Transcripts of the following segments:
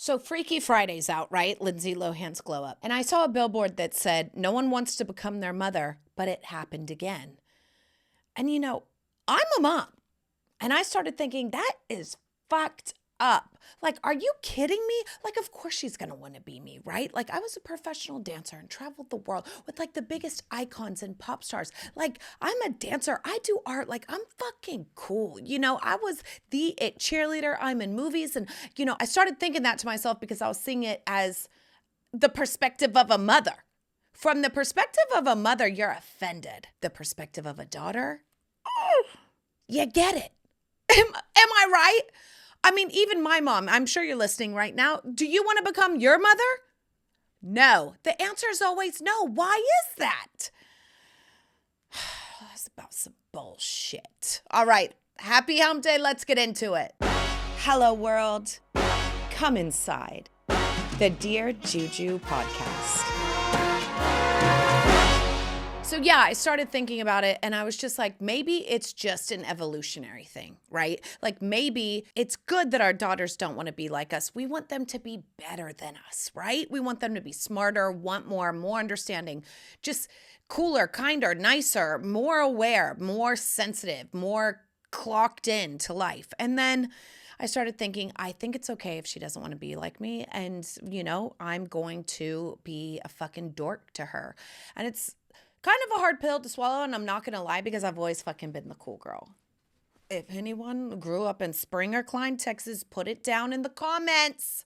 So Freaky Friday's out, right? Lindsay Lohan's Glow Up. And I saw a billboard that said, no one wants to become their mother, but it happened again. And I'm a mom. And I started thinking, that is fucked up. Like, are you kidding me? Like, of course she's going to want to be me, right? Like, I was a professional dancer and traveled the world with like the biggest icons and pop stars. Like, I'm a dancer. I do art. Like, I'm fucking cool. I was the it cheerleader. I'm in movies. And, I started thinking that to myself because I was seeing it as the perspective of a mother. From the perspective of a mother, you're offended. The perspective of a daughter, you get it. Am I right? I mean, even my mom, I'm sure you're listening right now. Do you want to become your mother? No. The answer is always no. Why is that? That's about some bullshit. All right. Happy hump day. Let's get into it. Hello, world. Come inside the Dear Juju podcast. So yeah, I started thinking about it and I was just like, maybe it's just an evolutionary thing, right? Like maybe it's good that our daughters don't want to be like us. We want them to be better than us, right? We want them to be smarter, want more understanding, just cooler, kinder, nicer, more aware, more sensitive, more clocked in to life. And then I started thinking, I think it's okay if she doesn't want to be like me. And, I'm going to be a fucking dork to her. And it's kind of a hard pill to swallow, and I'm not going to lie because I've always fucking been the cool girl. If anyone grew up in Spring or Klein, Texas, put it down in the comments.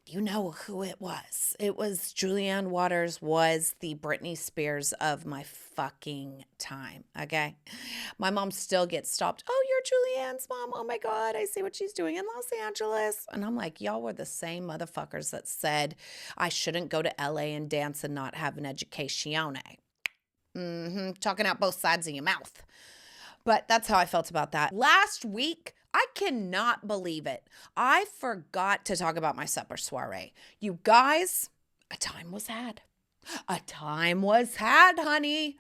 You know who it was. It was Julianne Waters was the Britney Spears of my fucking time, okay? My mom still gets stopped. Oh, you're Julianne's mom. Oh my God, I see what she's doing in Los Angeles. And I'm like, y'all were the same motherfuckers that said I shouldn't go to LA and dance and not have an education. Talking out both sides of your mouth. But that's how I felt about that. Last week, I cannot believe it. I forgot to talk about my Supper Soiree. You guys, a time was had. A time was had, honey.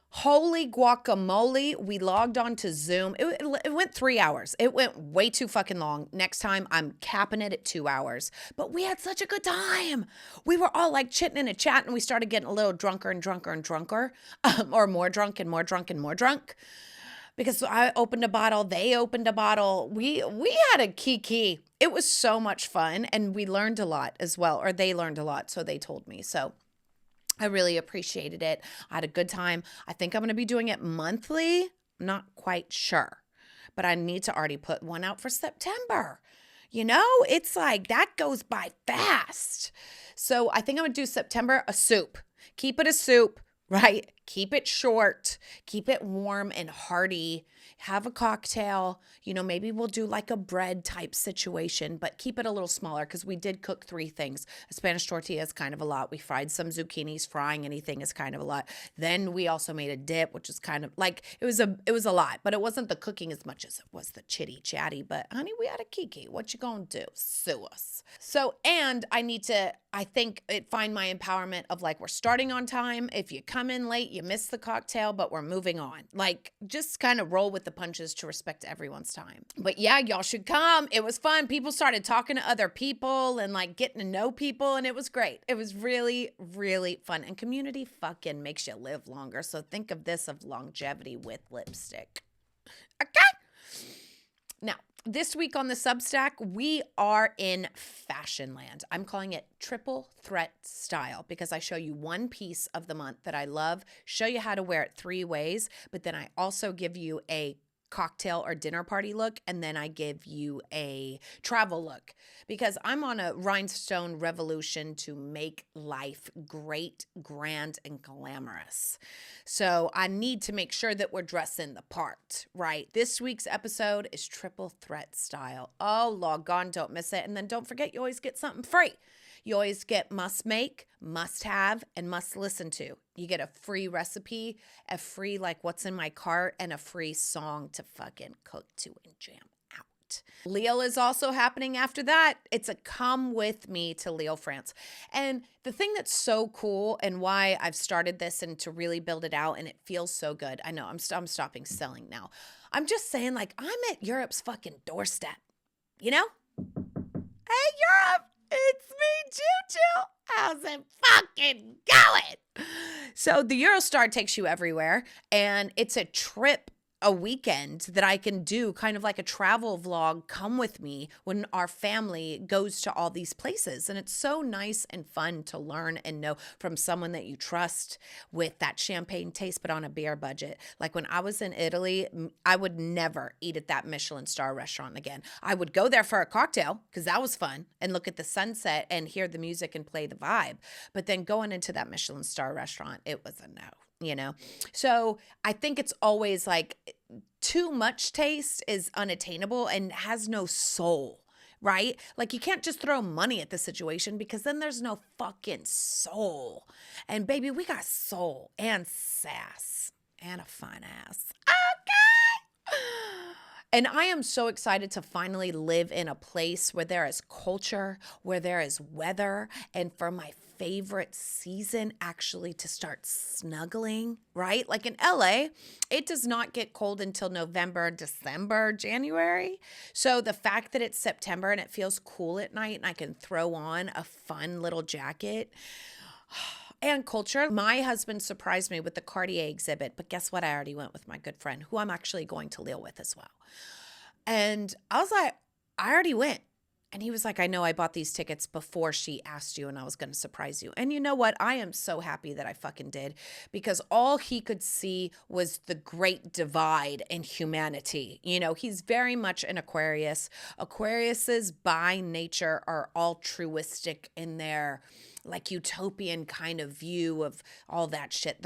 Holy guacamole. We logged on to Zoom. It went 3 hours. It went way too fucking long. Next time, I'm capping it at 2 hours. But we had such a good time. We were all like chitting in a chat and we started getting a little drunker and drunker and drunker. Or more drunk and more drunk and more drunk. Because I opened a bottle, they opened a bottle. We had a kiki. It was so much fun, and we learned a lot as well, or they learned a lot, so they told me. So I really appreciated it. I had a good time. I think I'm going to be doing it monthly. I'm not quite sure, but I need to already put one out for September. It's like that goes by fast. So I think I'm going to do September a soup. Keep it a soup. Right? Keep it short, keep it warm and hearty, have a cocktail, maybe we'll do like a bread type situation, but keep it a little smaller because we did cook 3 things. A Spanish tortilla is kind of a lot. We fried some zucchinis. Frying anything is kind of a lot. Then we also made a dip, which is kind of like, it was a lot, but it wasn't the cooking as much as it was the chitty chatty. But honey, we had a kiki. What you gonna do? Sue us. So, and I need to, find my empowerment of like, we're starting on time. If you come in late, you miss the cocktail, but we're moving on. Like, just kind of roll with the punches to respect everyone's time. But yeah, y'all should come. It was fun. People started talking to other people and like getting to know people, and it was great. It was really, really fun. And community fucking makes you live longer. So think of this of longevity with lipstick. Okay? Now, this week on the Substack, we are in fashion land. I'm calling it triple threat style because I show you one piece of the month that I love, show you how to wear it 3 ways, but then I also give you a cocktail or dinner party look, and then I give you a travel look because I'm on a rhinestone revolution to make life great, grand, and glamorous. So I need to make sure that we're dressing the part, right? This week's episode is triple threat style. Oh, log on, don't miss it. And then don't forget, you always get something free. You always get must make, must have, and must listen to. You get a free recipe, a free like what's in my cart, and a free song to fucking cook to and jam out. Lille is also happening after that. It's a come with me to Lille, France. And the thing that's so cool and why I've started this and to really build it out and it feels so good. I know I'm stopping selling now. I'm just saying like I'm at Europe's fucking doorstep, Hey, Europe, it's me, Juju. How's it fucking going? So the Eurostar takes you everywhere, and it's a trip, a weekend that I can do, kind of like a travel vlog. Come with me when our family goes to all these places. And it's so nice and fun to learn and know from someone that you trust with that champagne taste, but on a beer budget. Like when I was in Italy, I would never eat at that Michelin star restaurant again. I would go there for a cocktail because that was fun and look at the sunset and hear the music and play the vibe. But then going into that Michelin star restaurant, it was a no. So I think it's always like too much taste is unattainable and has no soul, right? Like you can't just throw money at the situation because then there's no fucking soul. And baby, we got soul and sass and a fine ass. Okay. And I am so excited to finally live in a place where there is culture, where there is weather, and for my favorite season actually to start snuggling, right? Like in LA, it does not get cold until November, December, January. So the fact that it's September and it feels cool at night and I can throw on a fun little jacket. And culture. My husband surprised me with the Cartier exhibit, but guess what? I already went with my good friend who I'm actually going to Lille with as well. And I was like, I already went. And he was like, I know I bought these tickets before she asked you and I was going to surprise you. And you know what? I am so happy that I fucking did because all he could see was the great divide in humanity. He's very much an Aquarius. Aquariuses by nature are altruistic in their like utopian kind of view of all that shit.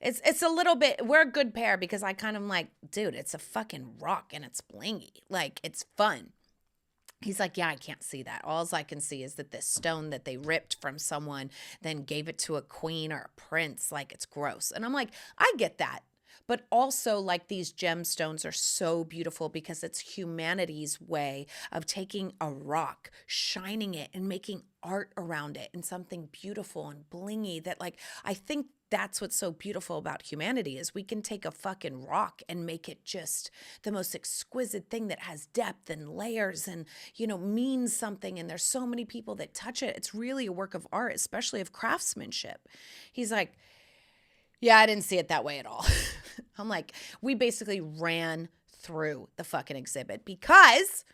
It's a little bit, we're a good pair because I kind of like, dude, it's a fucking rock and it's blingy. Like it's fun. He's like, yeah, I can't see that. All I can see is that this stone that they ripped from someone, then gave it to a queen or a prince, like it's gross. And I'm like, I get that. But also like these gemstones are so beautiful because it's humanity's way of taking a rock, shining it and making art around it and something beautiful and blingy that like, I think that's what's so beautiful about humanity is we can take a fucking rock and make it just the most exquisite thing that has depth and layers and, means something. And there's so many people that touch it. It's really a work of art, especially of craftsmanship. He's like, yeah, I didn't see it that way at all. I'm like, we basically ran through the fucking exhibit because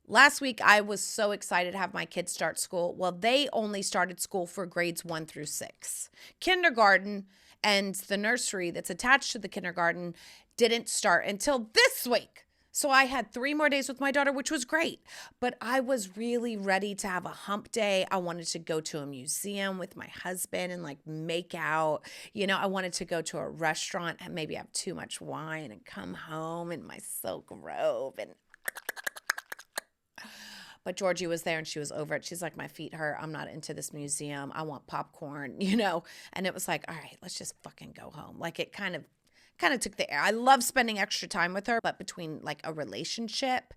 last week I was so excited to have my kids start school. Well, they only started school for grades 1 through 6. Kindergarten and the nursery that's attached to the kindergarten didn't start until this week. So I had 3 more days with my daughter, which was great. But I was really ready to have a hump day. I wanted to go to a museum with my husband and like make out. I wanted to go to a restaurant and maybe have too much wine and come home in my silk robe. But Georgie was there and she was over it. She's like, my feet hurt. I'm not into this museum. I want popcorn, And it was like, all right, let's just fucking go home. Like it kind of took the air. I love spending extra time with her, but between like a relationship,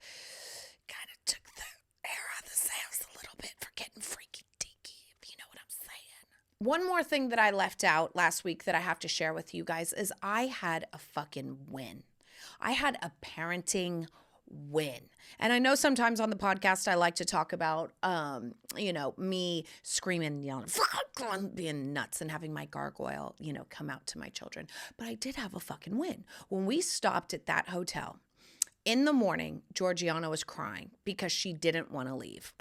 kind of took the air out of the sails a little bit for getting freaky deaky, if you know what I'm saying. One more thing that I left out last week that I have to share with you guys is I had a fucking win. I had a parenting win. And I know sometimes on the podcast I like to talk about me screaming, yelling, being nuts and having my gargoyle, come out to my children. But I did have a fucking win. When we stopped at that hotel in the morning, Georgiana was crying because she didn't want to leave.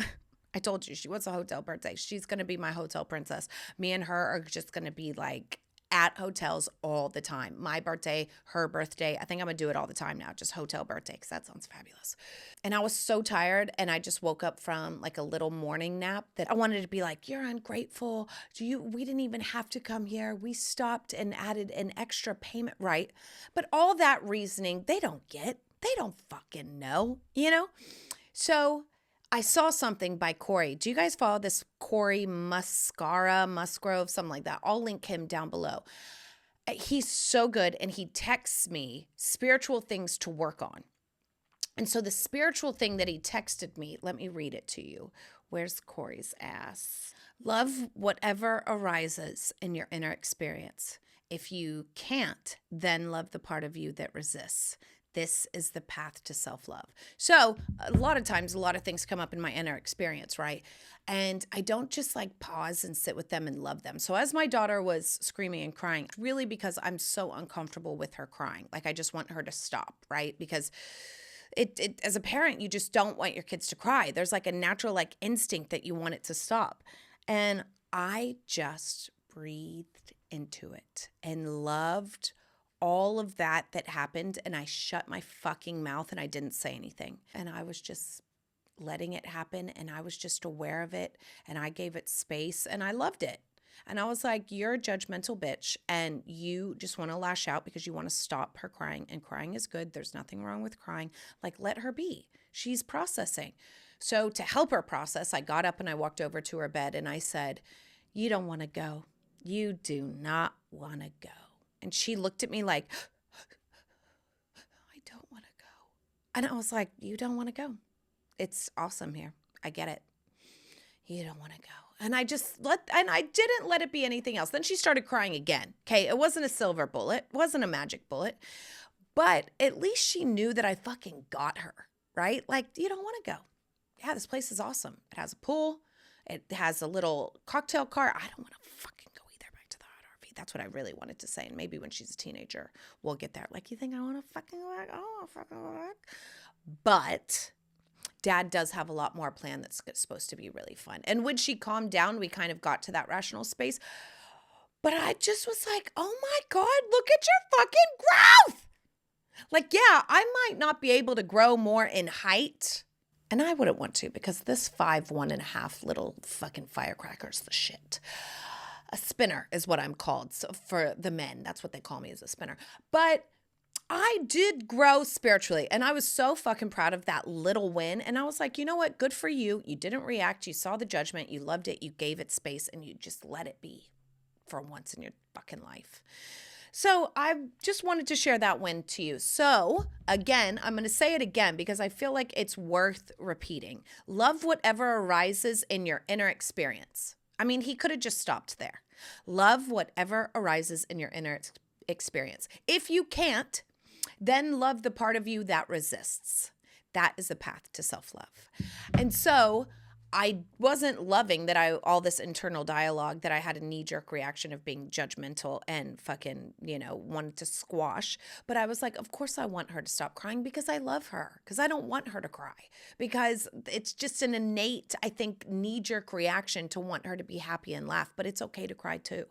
I told you she wants a hotel birthday. She's going to be my hotel princess. Me and her are just going to be like at hotels all the time. My birthday, her birthday. I think I'm going to do it all the time now, just hotel birthday, because that sounds fabulous. And I was so tired, and I just woke up from like a little morning nap that I wanted to be like, you're ungrateful. We didn't even have to come here. We stopped and added an extra payment, right? But all that reasoning, they don't get. They don't fucking know, So I saw something by Corey. Do you guys follow this Corey Musgrove, something like that? I'll link him down below. He's so good, and he texts me spiritual things to work on. And so the spiritual thing that he texted me, let me read it to you. Where's Corey's ass? Love whatever arises in your inner experience. If you can't, then love the part of you that resists. This is the path to self-love. So a lot of times, a lot of things come up in my inner experience, right? And I don't just like pause and sit with them and love them. So as my daughter was screaming and crying, really because I'm so uncomfortable with her crying, like I just want her to stop, right? Because it as a parent, you just don't want your kids to cry. There's like a natural like instinct that you want it to stop. And I just breathed into it and loved all of that happened, and I shut my fucking mouth and I didn't say anything. And I was just letting it happen, and I was just aware of it, and I gave it space, and I loved it. And I was like, you're a judgmental bitch, and you just want to lash out because you want to stop her crying, and crying is good. There's nothing wrong with crying. Like, let her be. She's processing. So to help her process, I got up and I walked over to her bed, and I said, you don't want to go. You do not want to go. And she looked at me like, I don't want to go. And I was like, you don't want to go. It's awesome here. I get it. You don't want to go. And I didn't let it be anything else. Then she started crying again. Okay. It wasn't a silver bullet. It wasn't a magic bullet. But at least she knew that I fucking got her, right? Like, you don't want to go. Yeah, this place is awesome. It has a pool. It has a little cocktail cart. I don't want to fucking go either back to the hot RV. That's what I really wanted to say. And maybe when she's a teenager, we'll get there. Like, you think I want to fucking go back? Oh, fucking go back. But Dad does have a lot more planned that's supposed to be really fun. And when she calmed down, we kind of got to that rational space. But I just was like, oh my God, look at your fucking growth. Like, yeah, I might not be able to grow more in height. And I wouldn't want to, because this 1.5 little fucking firecrackers, the shit. A spinner is what I'm called. So for the men, that's what they call me, as a spinner. But I did grow spiritually, and I was so fucking proud of that little win. And I was like, you know what? Good for you. You didn't react. You saw the judgment. You loved it. You gave it space, and you just let it be for once in your fucking life. So I just wanted to share that win to you. So again, I'm going to say it again because I feel like it's worth repeating. Love whatever arises in your inner experience. I mean, he could have just stopped there. Love whatever arises in your inner experience. If you can't, then love the part of you that resists. That is the path to self-love. And so I wasn't loving that all this internal dialogue, that I had a knee-jerk reaction of being judgmental and fucking, wanted to squash. But I was like, of course I want her to stop crying because I love her, because I don't want her to cry, because it's just an innate, I think, knee-jerk reaction to want her to be happy and laugh. But it's okay to cry too.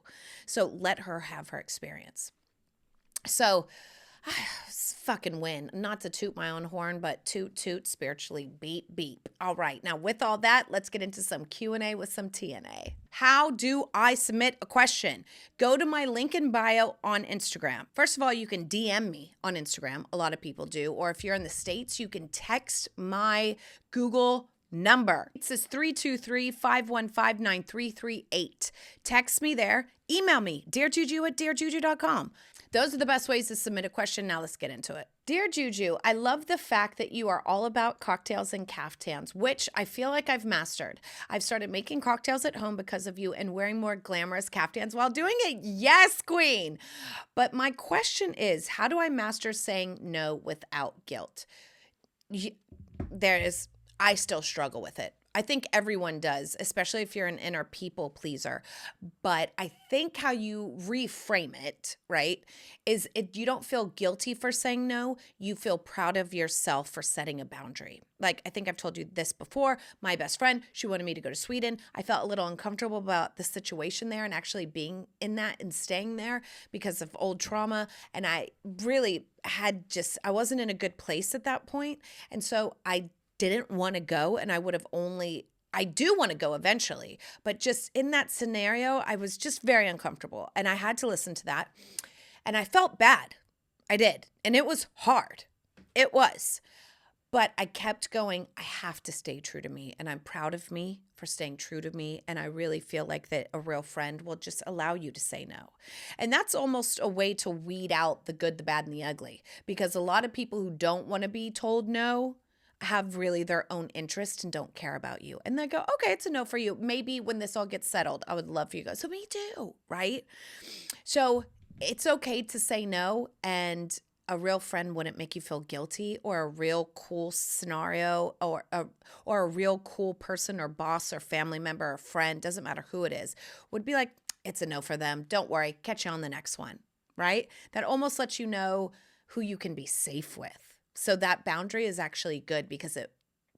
So let her have her experience. So fucking win. Not to toot my own horn, but toot toot, spiritually beep beep. All right. Now with all that, let's get into some Q&A with some TNA. How do I submit a question? Go to my link in bio on Instagram. First of all, you can DM me on Instagram. A lot of people do. Or if you're in the States, you can text my Google number. It says 323-515-9338. Text me there. Email me, dearjuju@dearjuju.com. Those are the best ways to submit a question. Now let's get into it. Dear Juju, I love the fact that you are all about cocktails and caftans, which I feel like I've mastered. I've started making cocktails at home because of you and wearing more glamorous caftans while doing it. Yes, queen. But my question is, how do I master saying no without guilt? I still struggle with it. I think everyone does, especially if you're an inner people pleaser. But I think how you reframe it, right, is you don't feel guilty for saying no. You feel proud of yourself for setting a boundary. Like, I think I've told you this before. My best friend, she wanted me to go to Sweden. I felt a little uncomfortable about the situation there and actually being in that and staying there because of old trauma. And I really I wasn't in a good place at that point. And so I didn't want to go, and I do want to go eventually, but just in that scenario, I was just very uncomfortable, and I had to listen to that, and I felt bad. I did, and it was hard. It was, but I kept going. I have to stay true to me, and I'm proud of me for staying true to me, and I really feel like that a real friend will just allow you to say no. And that's almost a way to weed out the good, the bad, and the ugly, because a lot of people who don't want to be told no have really their own interest and don't care about you. And they go, okay, it's a no for you. Maybe when this all gets settled, I would love for you to go. So me too, right? So it's okay to say no. And a real friend wouldn't make you feel guilty, or a real cool scenario, or a real cool person or boss or family member or friend, doesn't matter who it is, would be like, it's a no for them. Don't worry. Catch you on the next one, right? That almost lets you know who you can be safe with. So that boundary is actually good because it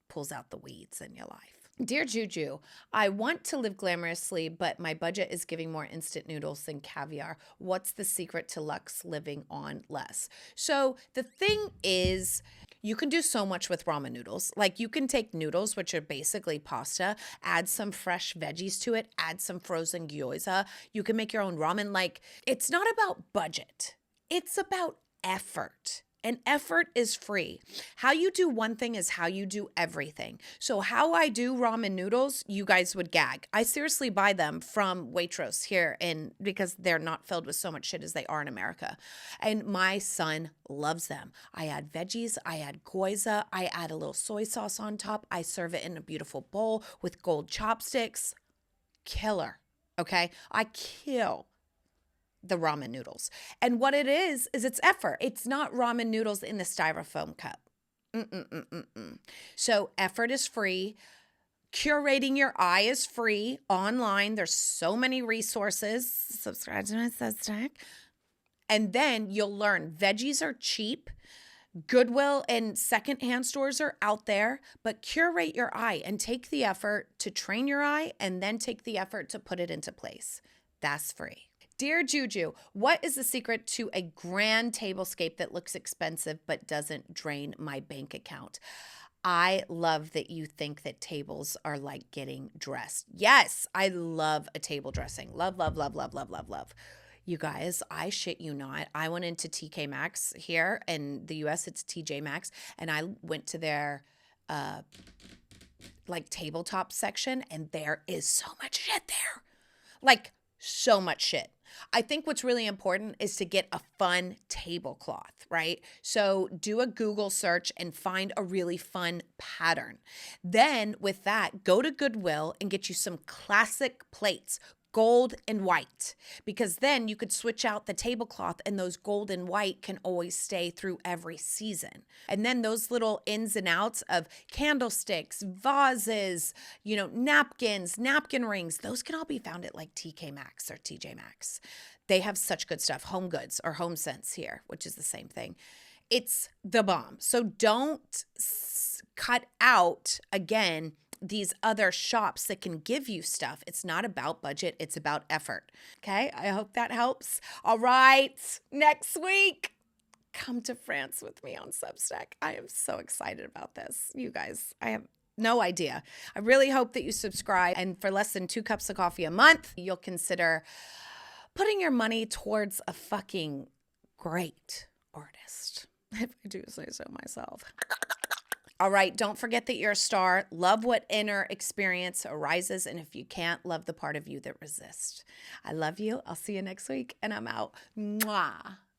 pulls out the weeds in your life. Dear Juju, I want to live glamorously, but my budget is giving more instant noodles than caviar. What's the secret to luxe living on less? So the thing is, you can do so much with ramen noodles. Like, you can take noodles, which are basically pasta, add some fresh veggies to it, add some frozen gyoza. You can make your own ramen. Like, it's not about budget. It's about effort. And effort is free. How you do one thing is how you do everything. So how I do ramen noodles, you guys would gag. I seriously buy them from Waitrose here because they're not filled with so much shit as they are in America. And my son loves them. I add veggies, I add gyoza, I add a little soy sauce on top. I serve it in a beautiful bowl with gold chopsticks. Killer, okay? I kill the ramen noodles. And what it is it's effort. It's not ramen noodles in the styrofoam cup. So effort is free. Curating your eye is free online. There's so many resources. Subscribe to my Substack. And then you'll learn veggies are cheap. Goodwill and secondhand stores are out there, but curate your eye and take the effort to train your eye and then take the effort to put it into place. That's free. Dear Juju, what is the secret to a grand tablescape that looks expensive but doesn't drain my bank account? I love that you think that tables are like getting dressed. Yes, I love a table dressing. Love, love, love, love, love, love, love. You guys, I shit you not. I went into TK Maxx here in the US, it's TJ Maxx, and I went to their like tabletop section, and there is so much shit there. Like, so much shit. I think what's really important is to get a fun tablecloth, right? So do a Google search and find a really fun pattern. Then with that, go to Goodwill and get you some classic plates, gold and white, because then you could switch out the tablecloth and those gold and white can always stay through every season. And then those little ins and outs of candlesticks, vases, napkins, napkin rings, those can all be found at like TK Maxx or TJ Maxx. They have such good stuff. Home Goods or Home Sense here, which is the same thing. It's the bomb. So don't cut out, again, these other shops that can give you stuff. It's not about budget. It's about effort. Okay. I hope that helps. All right. Next week, come to France with me on Substack. I am so excited about this. You guys, I have no idea. I really hope that you subscribe. And for less than 2 cups of coffee a month, you'll consider putting your money towards a fucking great artist, if I do say so myself. All right, don't forget that you're a star. Love what inner experience arises. And if you can't, love the part of you that resists. I love you. I'll see you next week, and I'm out. Mwah.